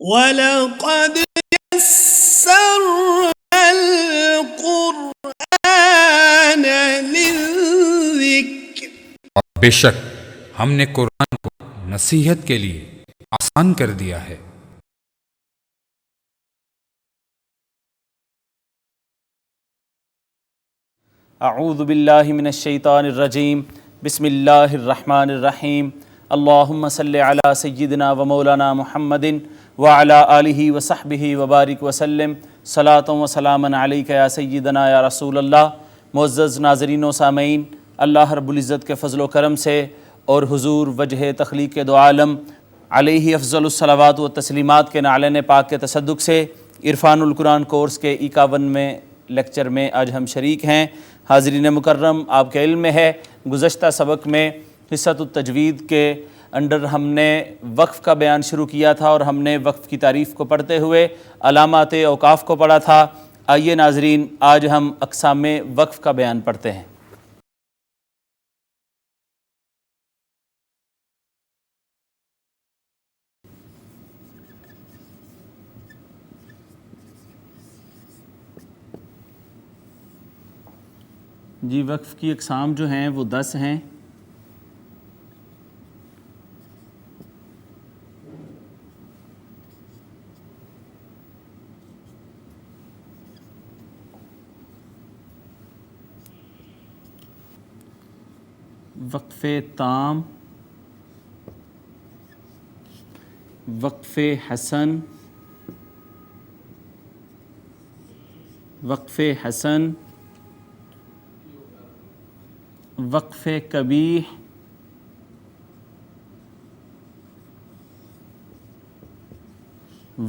وَلَقَدْ يَسَّرْنَا الْقُرْآنَ لِلذِّكْرِ، اور بے شک ہم نے قرآن کو نصیحت کے لیے آسان کر دیا ہے۔ اعوذ باللہ من الشیطان الرجیم، بسم اللہ الرحمن الرحیم، اللہم صلی علی سیدنا و مولانا محمد وعلی آلہ وصحبہ وبارک وسلم، صلاۃ و سلاما علیک یا سیدنا یا رسول اللہ۔ معزز ناظرین و سامعین، اللہ رب العزت کے فضل و کرم سے اور حضور وجہ تخلیق دو عالم علیہ افضل الصلوات و تسلیمات کے نعلین پاک کے تصدق سے عرفان القرآن کورس کے 51ویں لیکچر میں آج ہم شریک ہیں۔ حاضرین مکرم، آپ کے علم میں ہے گزشتہ سبق میں حصۃ التجوید کے انڈر ہم نے وقف کا بیان شروع کیا تھا اور ہم نے وقف کی تعریف کو پڑھتے ہوئے علامات اوقاف کو پڑھا تھا۔ آئیے ناظرین، آج ہم اقسام وقف کا بیان پڑھتے ہیں۔ جی، وقف کی اقسام جو ہیں وہ 10 ہیں۔ وقف تام، وقف حسن، وقف حسن، وقف قبیح،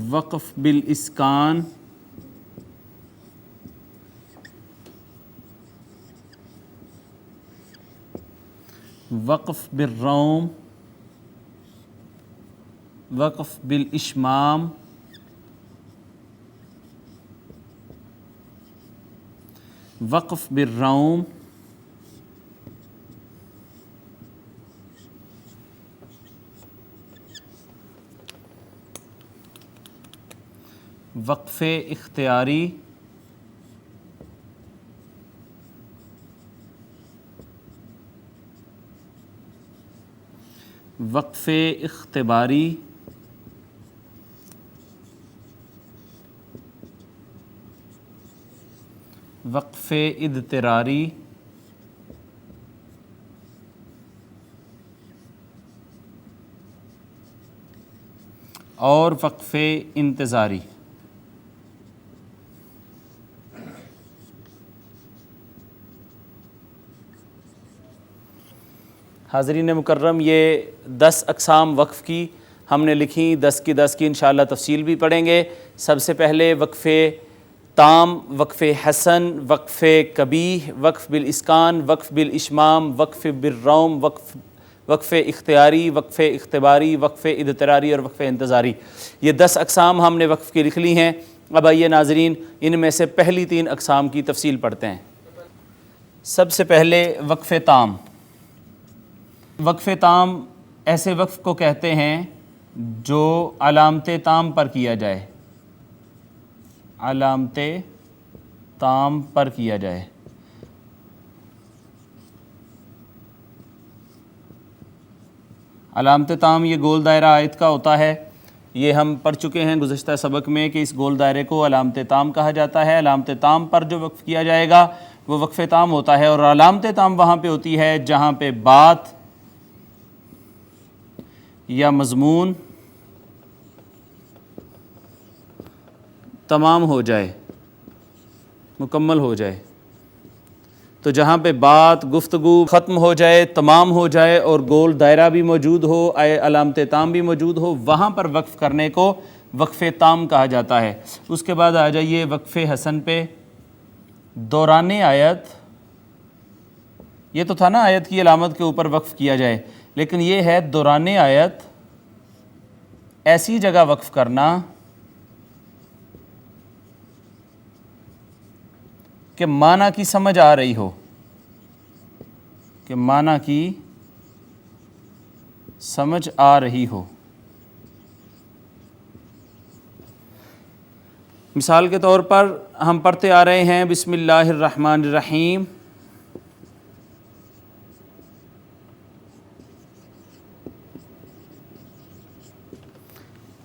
وقف بالاسکان، وقف بالروم، وقف بالاشمام، وقف بالروم، وقف اختیاری، وقف اختباری، وقف اضطراری، اور وقف انتظاری۔ حاضرین مکرم، یہ 10 اقسام وقف کی ہم نے لکھی، 10 کی 10 کی انشاءاللہ تفصیل بھی پڑھیں گے۔ سب سے پہلے وقف تام، وقف حسن، وقف قبیح، وقف بالاسکان، وقف بالاشمام، وقف بالروم، وقف اختیاری، وقف اختباری، وقف اضطراری اور وقف انتظاری۔ یہ 10 اقسام ہم نے وقف کی لکھ لی ہیں۔ اب آئیے ناظرین، ان میں سے پہلی 3 اقسام کی تفصیل پڑھتے ہیں۔ سب سے پہلے وقف تام۔ وقف تام ایسے وقف کو کہتے ہیں جو علامت تام پر کیا جائے، علامت تام پر کیا جائے۔ علامت تام یہ گول دائرہ آیت کا ہوتا ہے، یہ ہم پڑھ چکے ہیں گزشتہ سبق میں کہ اس گول دائرے کو علامت تام کہا جاتا ہے۔ علامت تام پر جو وقف کیا جائے گا وہ وقف تام ہوتا ہے، اور علامت تام وہاں پہ ہوتی ہے جہاں پہ بات یا مضمون تمام ہو جائے، مکمل ہو جائے۔ تو جہاں پہ بات، گفتگو ختم ہو جائے، تمام ہو جائے اور گول دائرہ بھی موجود ہو، علامت تام بھی موجود ہو، وہاں پر وقف کرنے کو وقف تام کہا جاتا ہے۔ اس کے بعد آ جائیے وقف حسن پہ۔ دوران آیت، یہ تو تھا نا آیت کی علامت کے اوپر وقف کیا جائے، لیکن یہ ہے دوران آیت ایسی جگہ وقف کرنا کہ معنی کی سمجھ آ رہی ہو، کہ معنی کی سمجھ آ رہی ہو۔ مثال کے طور پر ہم پڑھتے آ رہے ہیں بسم اللہ الرحمن الرحیم،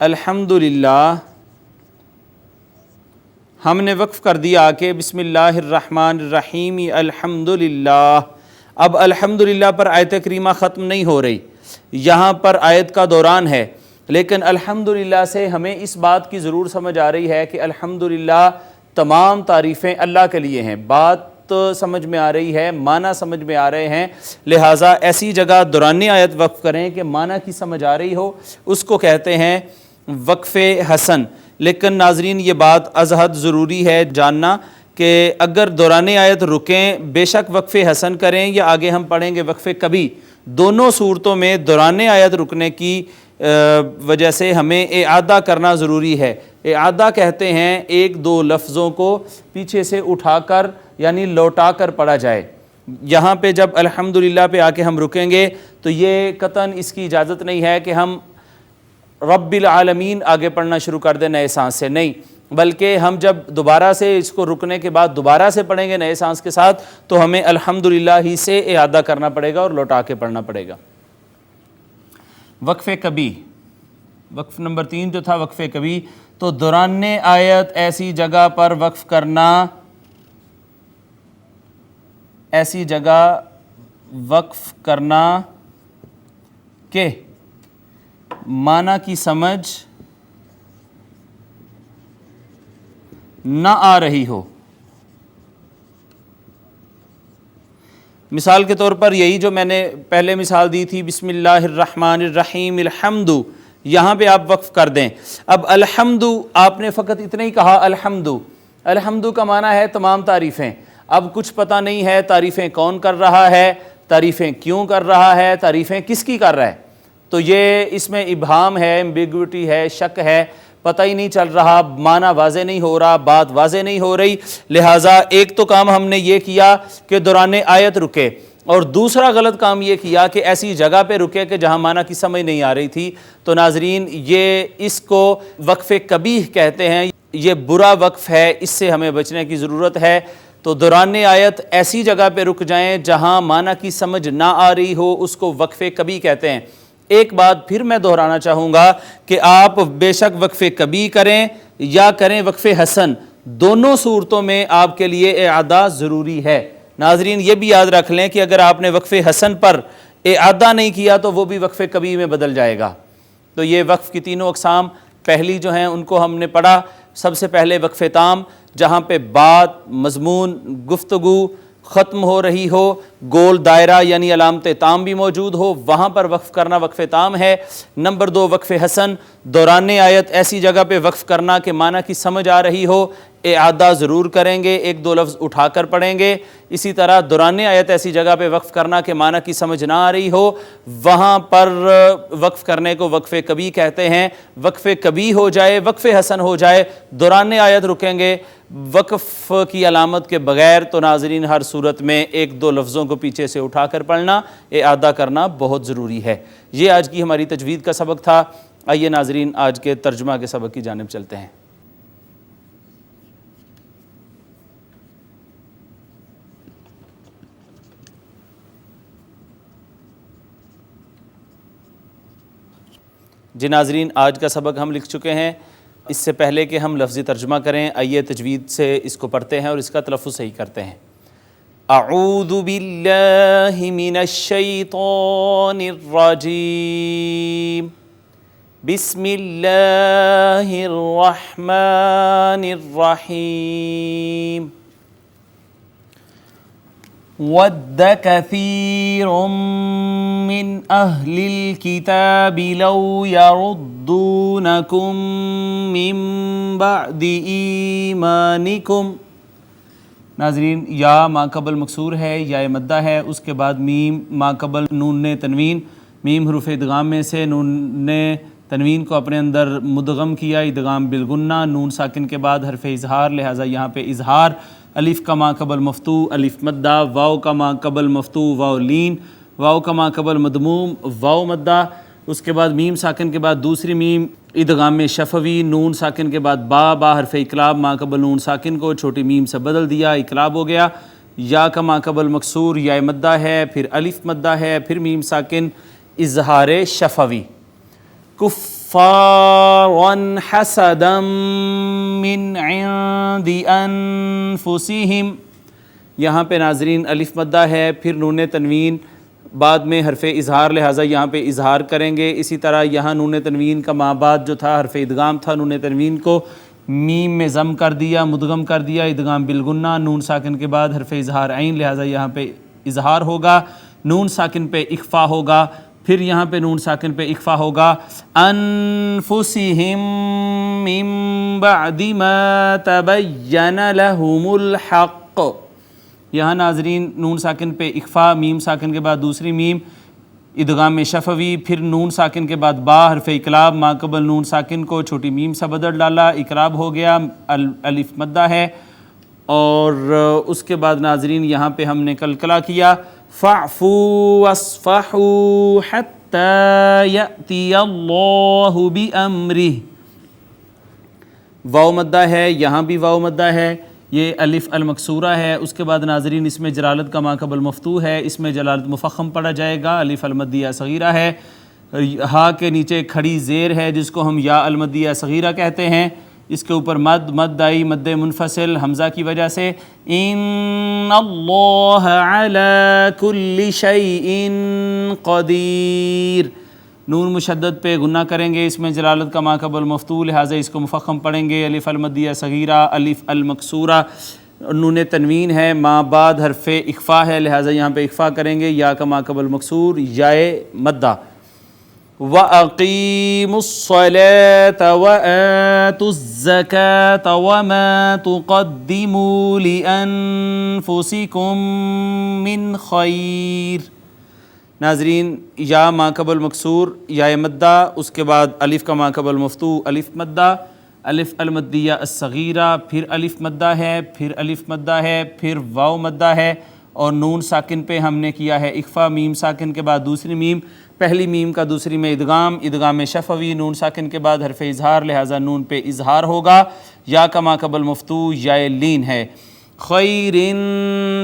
الحمدللہ، ہم نے وقف کر دیا کہ بسم اللہ الرحمن الرحیم الحمدللہ۔ اب الحمدللہ پر آیت کریمہ ختم نہیں ہو رہی، یہاں پر آیت کا دوران ہے، لیکن الحمدللہ سے ہمیں اس بات کی ضرور سمجھ آ رہی ہے کہ الحمدللہ تمام تعریفیں اللہ کے لیے ہیں۔ بات سمجھ میں آ رہی ہے، معنی سمجھ میں آ رہے ہیں، لہٰذا ایسی جگہ دورانی آیت وقف کریں کہ معنی کی سمجھ آ رہی ہو، اس کو کہتے ہیں وقف حسن۔ لیکن ناظرین یہ بات از حد ضروری ہے جاننا کہ اگر دوران آیت رکیں، بے شک وقف حسن کریں یا آگے ہم پڑھیں گے وقف کبھی، دونوں صورتوں میں دوران آیت رکنے کی وجہ سے ہمیں اعادہ کرنا ضروری ہے۔ اعادہ کہتے ہیں ایک دو لفظوں کو پیچھے سے اٹھا کر یعنی لوٹا کر پڑھا جائے۔ یہاں پہ جب الحمدللہ پہ آ کے ہم رکیں گے تو یہ قطعاً اس کی اجازت نہیں ہے کہ ہم رب العالمین آگے پڑھنا شروع کر دیں نئے سانس سے، نہیں، بلکہ ہم جب دوبارہ سے اس کو رکنے کے بعد دوبارہ سے پڑھیں گے نئے سانس کے ساتھ تو ہمیں الحمدللہ ہی سے اعادہ کرنا پڑے گا اور لوٹا کے پڑھنا پڑے گا۔ وقف کبھی، وقف نمبر 3 جو تھا وقف کبھی، تو دوران آیت ایسی جگہ پر وقف کرنا، ایسی جگہ وقف کرنا کہ معنی کی سمجھ نہ آ رہی ہو۔ مثال کے طور پر یہی جو میں نے پہلے مثال دی تھی بسم اللہ الرحمن الرحیم الحمد، یہاں پہ آپ وقف کر دیں۔ اب الحمد آپ نے فقط اتنا ہی کہا الحمد، الحمد کا معنی ہے تمام تعریفیں۔ اب کچھ پتہ نہیں ہے تعریفیں کون کر رہا ہے، تعریفیں کیوں کر رہا ہے، تعریفیں کس کی کر رہا ہے، تو یہ اس میں ابہام ہے، ایمبیگوٹی ہے، شک ہے، پتہ ہی نہیں چل رہا، معنی واضح نہیں ہو رہا، بات واضح نہیں ہو رہی۔ لہٰذا ایک تو کام ہم نے یہ کیا کہ دوران آیت رکے، اور دوسرا غلط کام یہ کیا کہ ایسی جگہ پہ رکے کہ جہاں معنی کی سمجھ نہیں آ رہی تھی۔ تو ناظرین یہ اس کو وقف کبیح کہتے ہیں، یہ برا وقف ہے، اس سے ہمیں بچنے کی ضرورت ہے۔ تو دوران آیت ایسی جگہ پہ رک جائیں جہاں معنی کی سمجھ نہ آ رہی ہو، اس کو وقف کبیح کہتے ہیں۔ ایک بات پھر میں دہرانا چاہوں گا کہ آپ بے شک وقف کبھی کریں یا کریں وقف حسن، دونوں صورتوں میں آپ کے لیے اعادہ ضروری ہے۔ ناظرین یہ بھی یاد رکھ لیں کہ اگر آپ نے وقف حسن پر اعادہ نہیں کیا تو وہ بھی وقف کبھی میں بدل جائے گا۔ تو یہ وقف کی تینوں اقسام پہلی جو ہیں ان کو ہم نے پڑھا۔ سب سے پہلے وقف تام، جہاں پہ بات، مضمون، گفتگو ختم ہو رہی ہو، گول دائرہ یعنی علامت تام بھی موجود ہو، وہاں پر وقف کرنا وقف تام ہے۔ نمبر 2 وقف حسن، دوران آیت ایسی جگہ پہ وقف کرنا کہ معنی کی سمجھ آ رہی ہو، اعادہ ضرور کریں گے، ایک دو لفظ اٹھا کر پڑھیں گے۔ اسی طرح دوران آیت ایسی جگہ پہ وقف کرنا کہ معنی کی سمجھ نہ آ رہی ہو، وہاں پر وقف کرنے کو وقف کبھی کہتے ہیں۔ وقف کبھی ہو جائے، وقف حسن ہو جائے، دوران آیت رکیں گے وقف کی علامت کے بغیر، تو ناظرین ہر صورت میں ایک دو لفظوں کو پیچھے سے اٹھا کر پڑھنا، اعادہ کرنا بہت ضروری ہے۔ یہ آج کی ہماری تجوید کا سبق تھا۔ آئیے ناظرین آج کے ترجمہ کے سبق کی جانب چلتے ہیں۔ جی ناظرین آج کا سبق ہم لکھ چکے ہیں۔ اس سے پہلے کہ ہم لفظی ترجمہ کریں، آئیے تجوید سے اس کو پڑھتے ہیں اور اس کا تلفظ صحیح کرتے ہیں۔ اعوذ باللہ من الشیطان الرجیم، بسم اللہ الرحمن الرحیم۔ وَدَّ كَثِيرٌ مِّنْ أَهْلِ الْكِتَابِ لَوْ يَرُدُّونَكُم مِّن بَعْدِ إِيمَانِكُمْ۔ ناظرین یا ما قبل مکسور ہے، یا مدہ ہے، اس کے بعد میم ما قبل نون نے تنوین، میم حروف ادغام میں سے نون نے تنوین کو اپنے اندر مدغم کیا، ادغام بالغنہ، نون ساکن کے بعد حرف اظہار، لہٰذا یہاں پہ اظہار، الف کا ما قبل مفتو الف مدہ، واو کا ما قبل مفتو واو لین، واو کا ما قبل مدموم واو مدہ، اس کے بعد میم ساکن کے بعد دوسری میم ادغام شفوی، نون ساکن کے بعد با حرف اقلاب ما قبل نون ساکن کو چھوٹی میم سے بدل دیا، اقلاب ہو گیا۔ یا کا ما قبل مکسور یا مدہ ہے، پھر الف مدہ ہے، پھر میم ساکن، اظہار شفوی۔ کفارا حسدا من عند انفسہم، یہاں پہ ناظرین الف مدہ ہے، پھر نون تنوین، بعد میں حرف اظہار، لہٰذا یہاں پہ اظہار کریں گے۔ اسی طرح یہاں نون تنوین کا ما بعد جو تھا حرف ادغام تھا، نون تنوین کو میم میں ضم کر دیا، مدغم کر دیا، ادغام بالغنہ، نون ساکن کے بعد حرف اظہار عین، لہٰذا یہاں پہ اظہار ہوگا، نون ساکن پہ اخفا ہوگا، پھر یہاں پہ نون ساکن پہ اخفا ہوگا۔ انفسہم من بعد ما تبین لہم الحق، یہاں ناظرین نون ساکن پہ اخفا، میم ساکن کے بعد دوسری میم، ادغام شفوی، پھر نون ساکن کے بعد با حرف اقلاب، ما قبل نون ساکن کو چھوٹی میم سے بدل ڈالا، اقلاب ہو گیا، الف مدہ ہے، اور اس کے بعد ناظرین یہاں پہ ہم نے قلقلہ کیا، فاعفوا واصفحوا حتی یأتی اللہ بامرہ، واو مدہ ہے، یہاں بھی واو مدہ ہے، یہ الف المکسورہ ہے۔ اس کے بعد ناظرین اس میں جلالت کا ما قبل مفتوح ہے، اس میں جلالت مفخم پڑھا جائے گا، الف المدیہ صغیرہ ہے، ہا کے نیچے کھڑی زیر ہے جس کو ہم یا المدیہ صغیرہ کہتے ہیں، اس کے اوپر مد آئی، مد منفصل حمزہ کی وجہ سے، ان اللہ علی کل شیء قدیر، نون مشدد پہ غنہ کریں گے، اس میں جلالت کا ما قبل مفتوح، لہٰذا اس کو مفخم پڑھیں گے، الف المدیہ صغیرہ، الف المکسورہ، نون تنوین ہے، ما بعد حرف اخفا ہے، لہٰذا یہاں پہ اخفا کریں گے، یا کا ما قبل مکسور، یائے مدہ۔ وَأَقِيمُوا الصَّلَاةَ وَآتُوا الزَّكَاةَ وَمَا تُقَدِّمُوا لِأَنفُسِكُم مِّن خَيْرٍ، ناظرین یا ما قبل مکسور، یا مدہ، اس کے بعد الف کا ما قبل مفتوح، الف مدہ، الف المدیہ الصغیرہ، پھر الف مدہ ہے، پھر الف مدہ ہے، پھر واو مدہ ہے، اور نون ساکن پہ ہم نے کیا ہے اخفا، میم ساکن کے بعد دوسری میم، پہلی میم کا دوسری میں ادغام شفوی، نون ساکن کے بعد حرف اظہار، لہٰذا نون پہ اظہار ہوگا، یا کا ما قبل مفتوح، یا لین ہے۔ خیر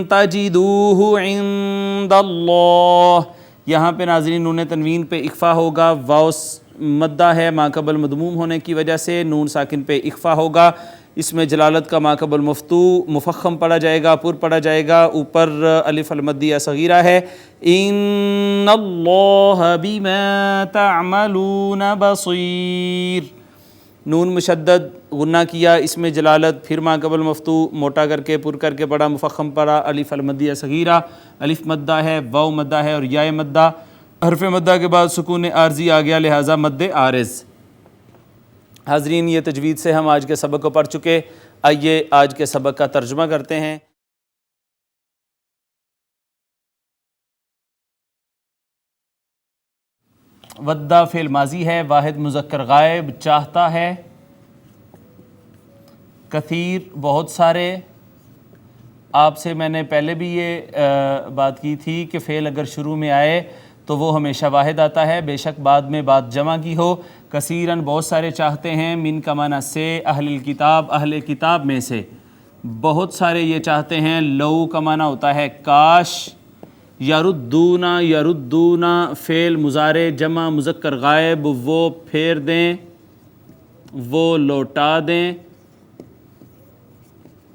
تجدوہ عند اللہ، یہاں پہ ناظرین نون تنوین پہ اخفا ہوگا، واو مدہ ہے ما قبل مدموم ہونے کی وجہ سے، نون ساکن پہ اخفا ہوگا، اس میں جلالت کا ما قبل مفتوح مفخم پڑھا جائے گا، پر پڑھا جائے گا، اوپر الف المدیہ صغیرہ ہے، ان اللہ بما تعملون بصیر، نون مشدد غنہ کیا، اس میں جلالت، پھر ما قبل مفتوح موٹا کر کے پر کر کے پڑھا، مفخم پڑھا، الف المدیہ صغیرہ، الف مدہ ہے، واو مدہ ہے، اور یا مدہ، حرف مدہ کے بعد سکون عارضی آ گیا، لہٰذا مد عارض۔ حاضرین یہ تجوید سے ہم آج کے سبق کو پڑھ چکے، آئیے آج کے سبق کا ترجمہ کرتے ہیں۔ ودّا فعل ماضی ہے، واحد مذکر غائب، چاہتا ہے، کثیر بہت سارے، آپ سے میں نے پہلے بھی یہ بات کی تھی کہ فعل اگر شروع میں آئے تو وہ ہمیشہ واحد آتا ہے، بے شک بعد میں بات جمع کی ہو۔ کثیراً بہت سارے چاہتے ہیں، من کا معنی سے، اہل الکتاب اہل کتاب میں سے، بہت سارے یہ چاہتے ہیں، لو کا معنی ہوتا ہے کاش، یردونا فعل مضارع جمع مذکر غائب، وہ پھیر دیں، وہ لوٹا دیں،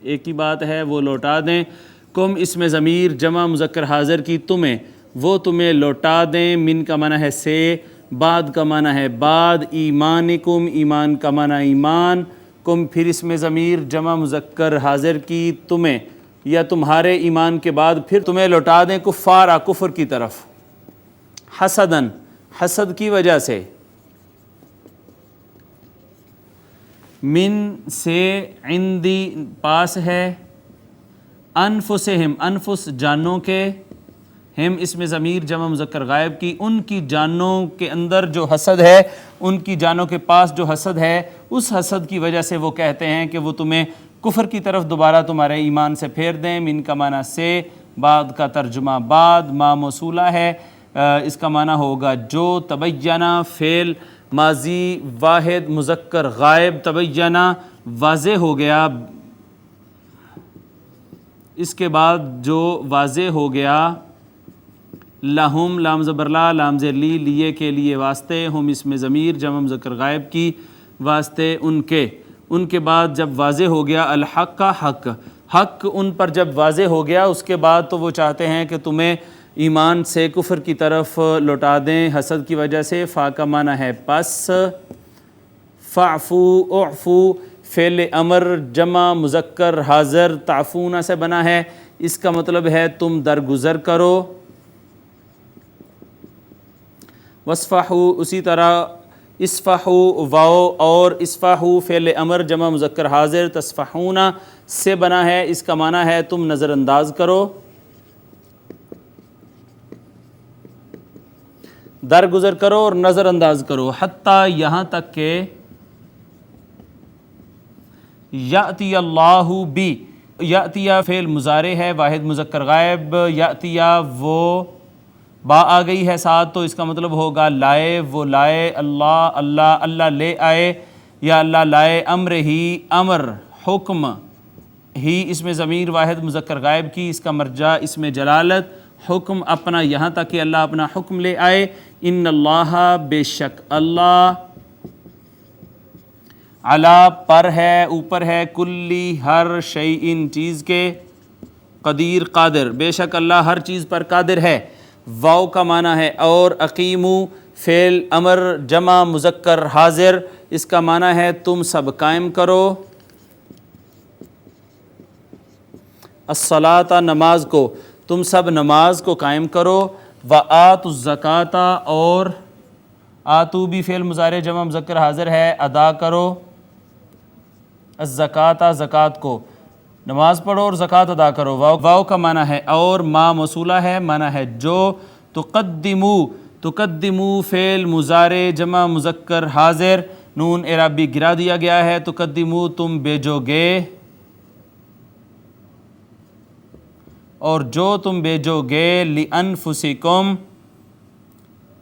ایک ہی بات ہے، وہ لوٹا دیں۔ کم اس میں ضمیر جمع مذکر حاضر کی، تمہیں، وہ تمہیں لوٹا دیں، من کا معنی ہے سے، بعد کا معنی ہے بعد، ایمانکم ایمان کا معنی ایمان، کم پھر اس میں ضمیر جمع مذکر حاضر کی، تمہیں یا تمہارے ایمان کے بعد پھر تمہیں لوٹا دیں کفارا کفر کی طرف، حسدن حسد کی وجہ سے، من سے، عندی پاس ہے، انفسہم انفس جانوں کے، ہم اس میں ضمیر جمع مذکر غائب کی، ان کی جانوں کے اندر جو حسد ہے، ان کی جانوں کے پاس جو حسد ہے، اس حسد کی وجہ سے وہ کہتے ہیں کہ وہ تمہیں کفر کی طرف دوبارہ تمہارے ایمان سے پھیر دیں۔ من کا معنی سے، بعد کا ترجمہ بعد، ما موصولہ ہے، اس کا معنی ہوگا جو، تبینہ فعل ماضی واحد مذکر غائب تبینہ واضح ہو گیا، اس کے بعد جو واضح ہو گیا، لہم لام زبر لا لام زیر لی، لیے کے لیے واسطے، ہم اس میں ضمیر جمع مذکر غائب کی واسطے ان کے بعد جب واضح ہو گیا الحق کا حق ان پر جب واضح ہو گیا، اس کے بعد تو وہ چاہتے ہیں کہ تمہیں ایمان سے کفر کی طرف لوٹا دیں حسد کی وجہ سے۔ فا کا معنی ہے پس، فاعفو اعفو فعل امر جمع مذکر حاضر تعفون سے بنا ہے، اس کا مطلب ہے تم درگزر کرو۔ وصفحو اسی طرح اصفحو واو اور اصفحو فعل امر جمع مذکر حاضر تصفحون سے بنا ہے، اس کا معنی ہے تم نظر انداز کرو، درگزر کرو اور نظر انداز کرو۔ حتیٰ یہاں تک کہ یأتی اللہ بی، یأتیہ فعل مضارع ہے واحد مذکر غائب، یأتیہ وہ با آ گئی ہے ساتھ تو اس کا مطلب ہوگا لائے، وہ لائے، اللہ لے آئے یا اللہ لائے، امر ہی امر حکم ہی اس میں ضمیر واحد مذکر غائب کی، اس کا مرجع اس میں جلالت، حکم اپنا یہاں تک کہ اللہ اپنا حکم لے آئے۔ ان اللہ بے شک اللہ، علا پر ہے اوپر ہے، کلی ہر شیء چیز کے، قدیر قادر، بے شک اللہ ہر چیز پر قادر ہے۔ واو کا معنی ہے اور، اقیمو فعل امر جمع مذکر حاضر، اس کا معنی ہے تم سب قائم کرو الصلاۃ نماز کو، تم سب نماز کو قائم کرو۔ وآتوا الزکاۃ اور آتو بھی فعل مضارع جمع مذکر حاضر ہے، ادا کرو الزکاۃ زکوٰۃ کو، نماز پڑھو اور زکوٰۃ ادا کرو۔ واو کا معنی ہے اور، ما موصولہ ہے معنی ہے جو، تقدمو فعل مضارع جمع مذکر حاضر، نون اعرابی گرا دیا گیا ہے، تقدمو تم بیجو گے، اور جو تم بیجو گے، لِأَنفُسِكُمْ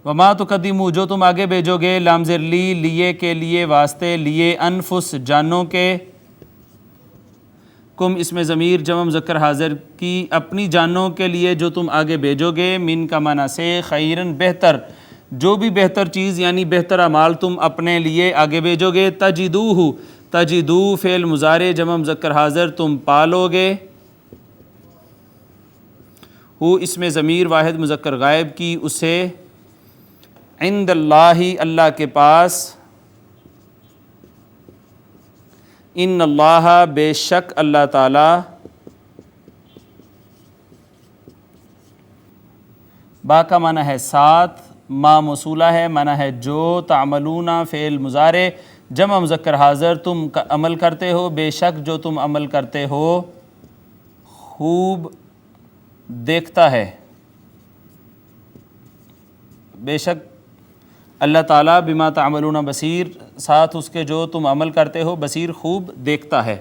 وما تقدمو جو تم آگے بیجو گے، لام زیر لی، لیے کے لیے واسطے، لیے انفس جانوں کے، کم اس میں ضمیر جمع مذکر حاضر کی، اپنی جانوں کے لیے جو تم آگے بیجو گے، من کا معنی سے، خیرن بہتر، جو بھی بہتر چیز یعنی بہتر اعمال تم اپنے لیے آگے بیجو گے، تجدو فعل مضارع جمع مذکر حاضر تم پالو گے، ہو اس میں ضمیر واحد مذکر غائب کی، اسے، عند اللہ اللہ کے پاس، ان اللہ بے شک اللہ تعالی، با کا معنی ہے ساتھ، ما موصولہ ہے معنی ہے جو، تعملون فعل مضارع جمع مذکر حاضر تم عمل کرتے ہو، بے شک جو تم عمل کرتے ہو، خوب دیکھتا ہے، بے شک اللہ تعالیٰ بما تعملون بصیر، ساتھ اس کے جو تم عمل کرتے ہو، بصیر خوب دیکھتا ہے۔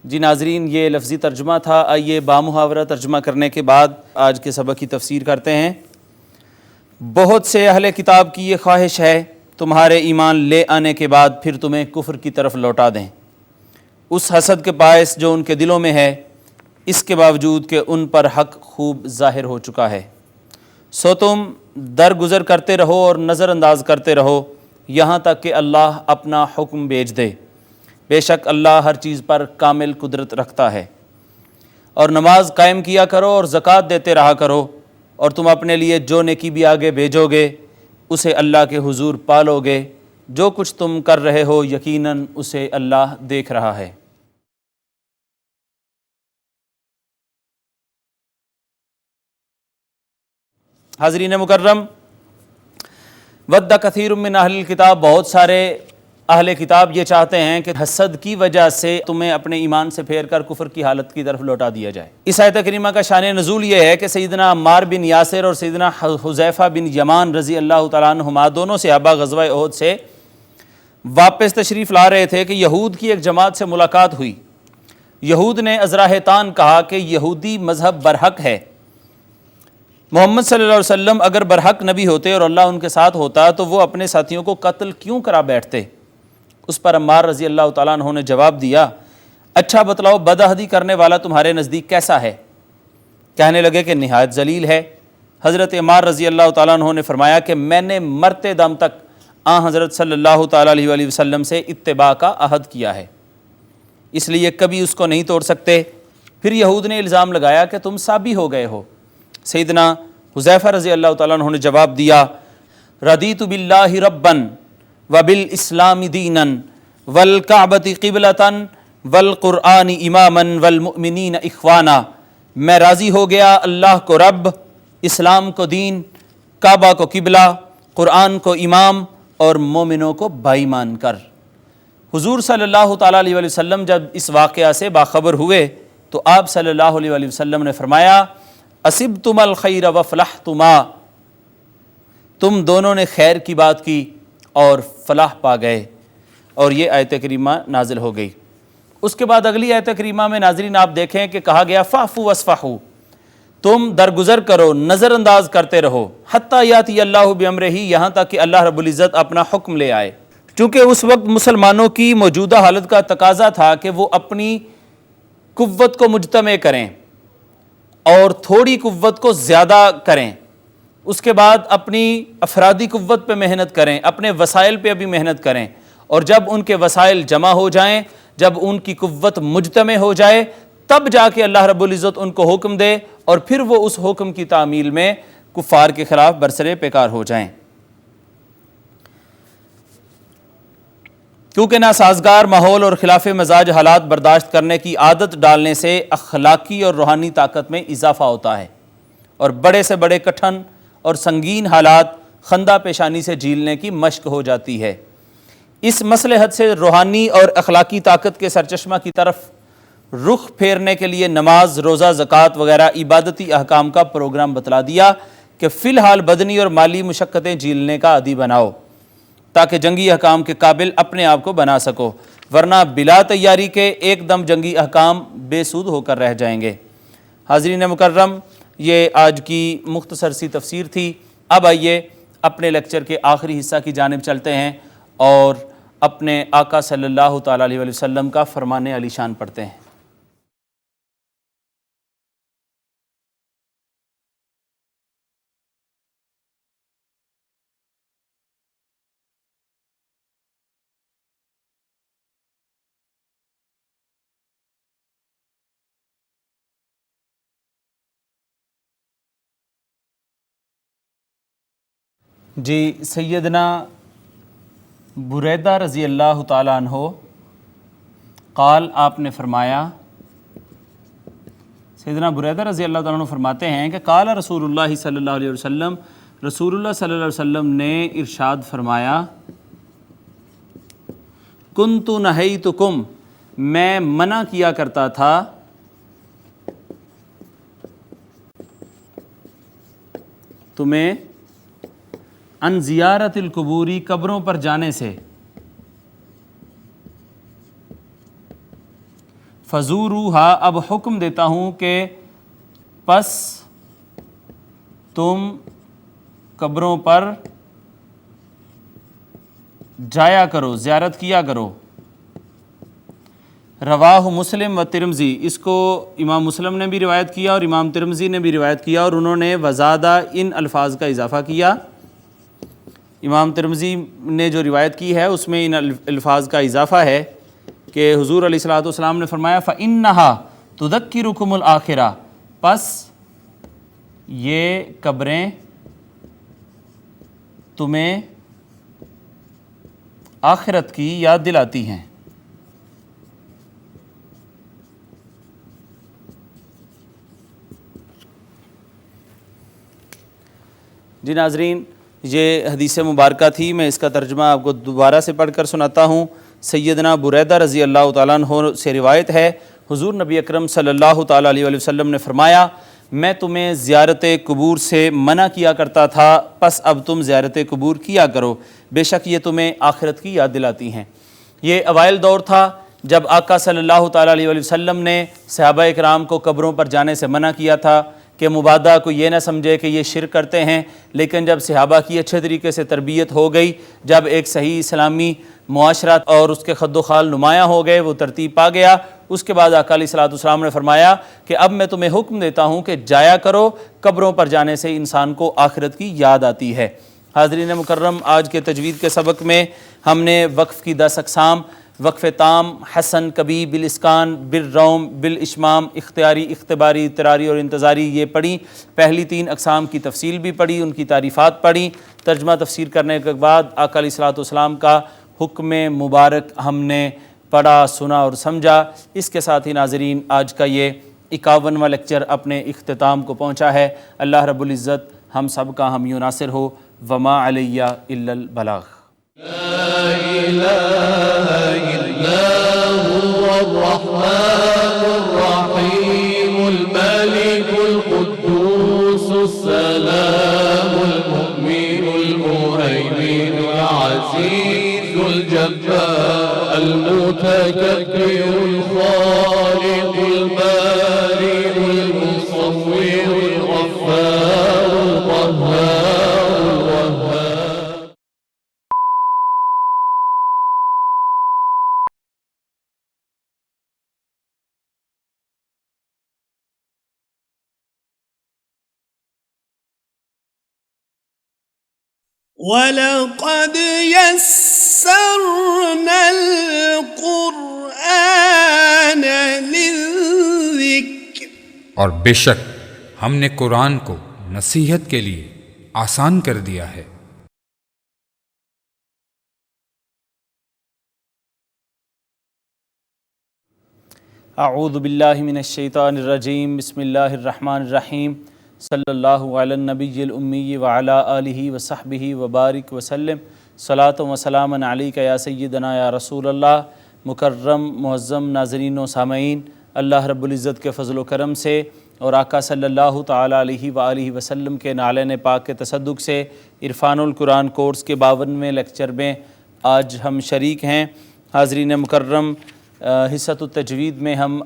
جی ناظرین، یہ لفظی ترجمہ تھا، آئیے بامحاورہ ترجمہ کرنے کے بعد آج کے سبق کی تفسیر کرتے ہیں۔ بہت سے اہل کتاب کی یہ خواہش ہے تمہارے ایمان لے آنے کے بعد پھر تمہیں کفر کی طرف لوٹا دیں، اس حسد کے باعث جو ان کے دلوں میں ہے، اس کے باوجود کہ ان پر حق خوب ظاہر ہو چکا ہے۔ سو تم درگزر کرتے رہو اور نظر انداز کرتے رہو یہاں تک کہ اللہ اپنا حکم بھیج دے، بے شک اللہ ہر چیز پر کامل قدرت رکھتا ہے۔ اور نماز قائم کیا کرو اور زکوٰۃ دیتے رہا کرو، اور تم اپنے لیے جو نیکی بھی آگے بھیجو گے اسے اللہ کے حضور پالو گے، جو کچھ تم کر رہے ہو یقیناً اسے اللہ دیکھ رہا ہے۔ حاضرین مکرم، ود کثیر من اہل الکتاب، بہت سارے اہل کتاب یہ چاہتے ہیں کہ حسد کی وجہ سے تمہیں اپنے ایمان سے پھیر کر کفر کی حالت کی طرف لوٹا دیا جائے۔ اس آیت کریمہ کا شان نزول یہ ہے کہ سیدنا عمار بن یاسر اور سیدنا حذیفہ بن یمان رضی اللہ تعالیٰ عنہما دونوں صحابہ غزوہ احد سے واپس تشریف لا رہے تھے کہ یہود کی ایک جماعت سے ملاقات ہوئی۔ یہود نے ازراحتان کہا کہ یہودی مذہب برحق ہے، محمد صلی اللہ علیہ وسلم اگر برحق نبی ہوتے اور اللہ ان کے ساتھ ہوتا تو وہ اپنے ساتھیوں کو قتل کیوں کرا بیٹھتے؟ اس پر عمار رضی اللہ تعالیٰ عنہ نے جواب دیا، اچھا بتلاؤ بدعہدی کرنے والا تمہارے نزدیک کیسا ہے؟ کہنے لگے کہ نہایت ذلیل ہے۔ حضرت عمار رضی اللہ تعالیٰ عنہ نے فرمایا کہ میں نے مرتے دم تک حضرت صلی اللہ تعالیٰ علیہ وآلہ وسلم سے اتباع کا عہد کیا ہے، اس لیے کبھی اس کو نہیں توڑ سکتے۔ پھر یہود نے الزام لگایا کہ تم سابی ہو گئے ہو۔ سیدنا حذیفہ رضی اللہ تعالیٰ عنہ نے جواب دیا، رضیت باللہ ربا وبالاسلام دینا والکعبۃ قبلۃ والقرآن اماما والمؤمنین اخوانا، میں راضی ہو گیا اللہ کو رب، اسلام کو دین، کعبہ کو قبلہ، قرآن کو امام اور مومنوں کو بھائی مان کر۔ حضور صلی اللہ تعالیٰ علیہ وآلہ وسلم جب اس واقعہ سے باخبر ہوئے تو آپ صلی اللہ علیہ وآلہ وسلم نے فرمایا، اصبتم الخیر وفلحتما، تم دونوں نے خیر کی بات کی اور فلاح پا گئے، اور یہ آیت کریمہ نازل ہو گئی۔ اس کے بعد اگلی آیت کریمہ میں ناظرین آپ دیکھیں کہ کہا گیا فاعفوا واصفحوا، تم درگزر کرو، نظر انداز کرتے رہو، حتی یاتی اللہ بامرہ، یہاں تک کہ اللہ رب العزت اپنا حکم لے آئے۔ چونکہ اس وقت مسلمانوں کی موجودہ حالت کا تقاضا تھا کہ وہ اپنی قوت کو مجتمع کریں اور تھوڑی قوت کو زیادہ کریں، اس کے بعد اپنی افرادی قوت پہ محنت کریں، اپنے وسائل پہ بھی محنت کریں، اور جب ان کے وسائل جمع ہو جائیں، جب ان کی قوت مجتمع ہو جائے، تب جا کے اللہ رب العزت ان کو حکم دے اور پھر وہ اس حکم کی تعمیل میں کفار کے خلاف برسرے پیکار ہو جائیں۔ کیونکہ ناسازگار ماحول اور خلاف مزاج حالات برداشت کرنے کی عادت ڈالنے سے اخلاقی اور روحانی طاقت میں اضافہ ہوتا ہے، اور بڑے سے بڑے کٹھن اور سنگین حالات خندہ پیشانی سے جھیلنے کی مشق ہو جاتی ہے۔ اس مصلحت سے روحانی اور اخلاقی طاقت کے سرچشمہ کی طرف رخ پھیرنے کے لیے نماز، روزہ، زکوٰۃ وغیرہ عبادتی احکام کا پروگرام بتلا دیا کہ فی الحال بدنی اور مالی مشقتیں جھیلنے کا عادی بناؤ تاکہ جنگی احکام کے قابل اپنے آپ کو بنا سکو، ورنہ بلا تیاری کے ایک دم جنگی احکام بے سود ہو کر رہ جائیں گے۔ حاضرین مکرم، یہ آج کی مختصر سی تفسیر تھی۔ اب آئیے اپنے لیکچر کے آخری حصہ کی جانب چلتے ہیں اور اپنے آقا صلی اللہ تعالیٰ علیہ وسلم کا فرمان علی شان پڑھتے ہیں۔ جی، سیدنا بریدہ رضی اللہ تعالیٰ عنہ قال، آپ نے فرمایا، سیدنا بریدہ رضی اللہ تعالیٰ عنہ فرماتے ہیں کہ قال رسول اللہ صلی اللہ علیہ وسلم، رسول اللہ صلی اللہ علیہ وسلم نے ارشاد فرمایا، کنت نہیتکم، میں منع کیا کرتا تھا، تمہیں ان زیارت القبوری، قبروں پر جانے سے، فزوروہا، اب حکم دیتا ہوں کہ پس تم قبروں پر جایا کرو، زیارت کیا کرو۔ رواہ مسلم و ترمذی، اس کو امام مسلم نے بھی روایت کیا اور امام ترمذی نے بھی روایت کیا، اور انہوں نے وزادہ ان الفاظ کا اضافہ کیا۔ امام ترمذی نے جو روایت کی ہے اس میں ان الفاظ کا اضافہ ہے کہ حضور علیہ الصلوۃ والسلام نے فرمایا فَإِنَّهَا تُذَكِّرُكُمُ الْآخِرَةَ، پس یہ قبریں تمہیں آخرت کی یاد دلاتی ہیں۔ جی ناظرین، یہ حدیث مبارکہ تھی، میں اس کا ترجمہ آپ کو دوبارہ سے پڑھ کر سناتا ہوں۔ سیدنا بریدہ رضی اللہ تعالیٰ عنہ سے روایت ہے، حضور نبی اکرم صلی اللہ تعالیٰ علیہ وسلم نے فرمایا، میں تمہیں زیارت قبور سے منع کیا کرتا تھا، پس اب تم زیارت قبور کیا کرو، بے شک یہ تمہیں آخرت کی یاد دلاتی ہیں۔ یہ اوائل دور تھا جب آقا صلی اللہ تعالیٰ علیہ وسلم نے صحابہ اکرام کو قبروں پر جانے سے منع کیا تھا کہ کہ مبادہ کو یہ نہ سمجھے کہ یہ شرک کرتے ہیں، لیکن جب صحابہ کی اچھے طریقے سے تربیت ہو گئی، جب ایک صحیح اسلامی معاشرہ اور اس کے خد و خال نمایاں ہو گئے، وہ ترتیب پا گیا، اس کے بعد آقا علیہ الصلوۃ والسلام نے فرمایا کہ اب میں تمہیں حکم دیتا ہوں کہ جایا کرو، قبروں پر جانے سے انسان کو آخرت کی یاد آتی ہے۔ حاضرین مکرم، آج کے تجوید کے سبق میں ہم نے وقف کی 10 اقسام، وقف تام، حسن، کبھی، بالاسکان، بالروم، بالاشمام، اختیاری، اختباری، اضطراری اور انتظاری یہ پڑھی۔ پہلی 3 اقسام کی تفصیل بھی پڑھی، ان کی تعریفات پڑھی۔ ترجمہ تفسیر کرنے کے بعد آقا علیہ الصلوۃ والسلام کا حکم مبارک ہم نے پڑھا، سنا اور سمجھا۔ اس کے ساتھ ہی ناظرین، آج کا یہ 51واں لیکچر اپنے اختتام کو پہنچا ہے۔ اللہ رب العزت ہم سب کا حامی و ناصر ہو۔ وما علیہ الا البلاغ۔ الرحمن الرحيم الملك القدوس السلام المؤمن المهيمن العزيز الجبار المتكبر الخالق البارئ المصور الغفار القهار الوهاب۔ وَلَقَدْ يَسَّرْنَا الْقُرْآنَ لِلذِّكْرِ، اور بے شک ہم نے قرآن کو نصیحت کے لیے آسان کر دیا ہے۔ اعوذ باللہ من الشیطان الرجیم، بسم اللہ الرحمن الرحیم، صلی اللہ علی النبی الامی وعلی آلہ وصحبہ وبارک وسلم، صلاۃ و سلام علیک یا سیدنا یا رسول اللہ۔ مکرم معظم ناظرین و سامعین، اللہ رب العزت کے فضل و کرم سے اور آقا صلی اللہ تعالیٰ علیہ وآلہ وسلم کے نالین پاک کے تصدق سے عرفان القرآن کورس کے 52ویں لیکچر میں آج ہم شریک ہیں۔ حاضرین مکرم، حصۃ التجوید میں ہم